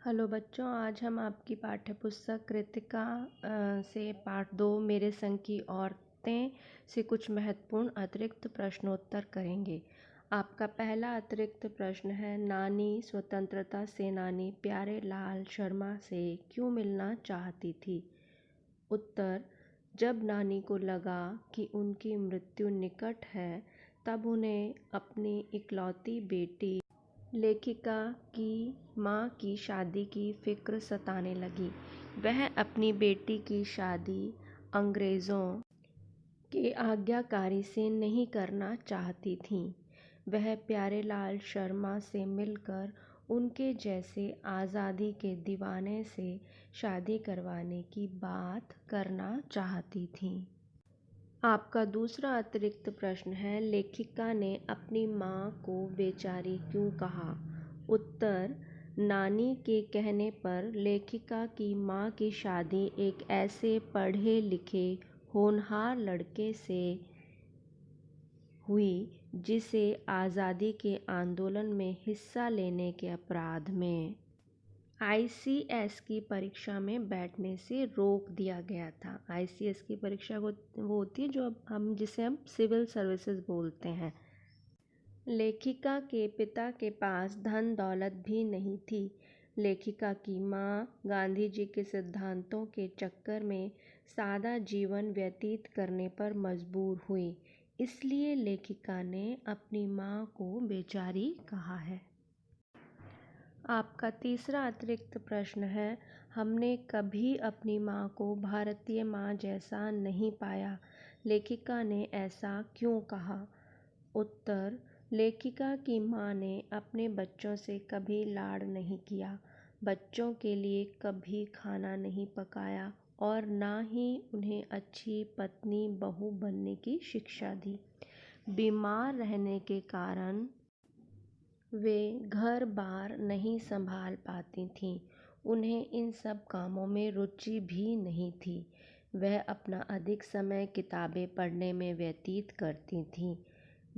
Hello बच्चों, आज हम आपकी पाठ्यपुस्तक कृतिका से पाठ 2 मेरे संग की औरतें से कुछ महत्वपूर्ण अतिरिक्त प्रश्नोत्तर करेंगे। आपका पहला अतिरिक्त प्रश्न है, नानी स्वतंत्रता सेनानी प्यारेलाल शर्मा से क्यों मिलना चाहती थी? उत्तर, जब नानी को लगा कि उनकी मृत्यु निकट है, तब उन्हें अपनी इकलौती बेटी लेखिका की मां की शादी की फिक्र सताने लगी। वह अपनी बेटी की शादी अंग्रेज़ों के आज्ञाकारी से नहीं करना चाहती थीं। वह प्यारेलाल शर्मा से मिलकर उनके जैसे आज़ादी के दीवाने से शादी करवाने की बात करना चाहती थीं। आपका दूसरा अतिरिक्त प्रश्न है, लेखिका ने अपनी मां को बेचारी क्यों कहा? उत्तर, नानी के कहने पर लेखिका की मां की शादी एक ऐसे पढ़े लिखे होनहार लड़के से हुई जिसे आज़ादी के आंदोलन में हिस्सा लेने के अपराध में आईसीएस की परीक्षा में बैठने से रोक दिया गया था। आईसीएस की परीक्षा वो होती है जो जिसे हम सिविल सर्विसेज बोलते हैं। लेखिका के पिता के पास धन दौलत भी नहीं थी। लेखिका की मां गांधी जी के सिद्धांतों के चक्कर में सादा जीवन व्यतीत करने पर मजबूर हुई, इसलिए लेखिका ने अपनी मां को बेचारी कहा है। आपका तीसरा अतिरिक्त प्रश्न है, हमने कभी अपनी मां को भारतीय मां जैसा नहीं पाया। लेखिका ने ऐसा क्यों कहा? उत्तर, लेखिका की मां ने अपने बच्चों से कभी लाड़ नहीं किया, बच्चों के लिए कभी खाना नहीं पकाया और ना ही उन्हें अच्छी पत्नी बहू बनने की शिक्षा दी। बीमार रहने के कारण वे घर बार नहीं संभाल पाती थीं। उन्हें इन सब कामों में रुचि भी नहीं थी। वह अपना अधिक समय किताबें पढ़ने में व्यतीत करती थीं,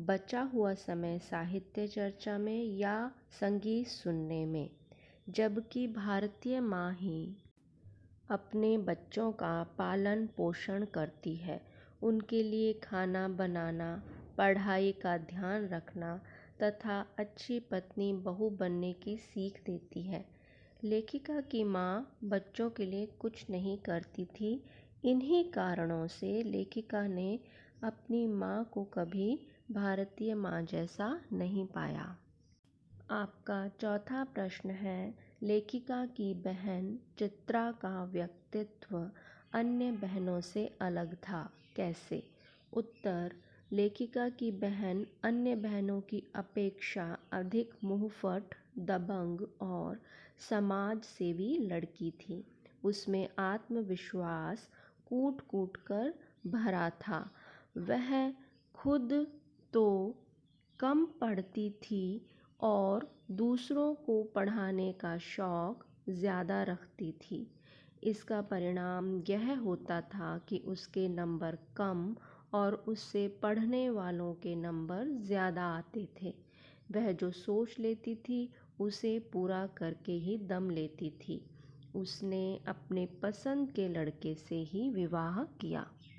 बचा हुआ समय साहित्य चर्चा में या संगीत सुनने में। जबकि भारतीय माँ ही अपने बच्चों का पालन पोषण करती है, उनके लिए खाना बनाना, पढ़ाई का ध्यान रखना तथा अच्छी पत्नी बहू बनने की सीख देती है। लेखिका की माँ बच्चों के लिए कुछ नहीं करती थी। इन्हीं कारणों से लेखिका ने अपनी माँ को कभी भारतीय माँ जैसा नहीं पाया। आपका चौथा प्रश्न है, लेखिका की बहन चित्रा का व्यक्तित्व अन्य बहनों से अलग था, कैसे? उत्तर, लेखिका की बहन अन्य बहनों की अपेक्षा अधिक मुंहफट, दबंग और समाज सेवी लड़की थी। उसमें आत्मविश्वास कूट कूट कर भरा था। वह खुद तो कम पढ़ती थी और दूसरों को पढ़ाने का शौक ज़्यादा रखती थी। इसका परिणाम यह होता था कि उसके नंबर कम और उससे पढ़ने वालों के नंबर ज़्यादा आते थे। वह जो सोच लेती थी उसे पूरा करके ही दम लेती थी। उसने अपने पसंद के लड़के से ही विवाह किया।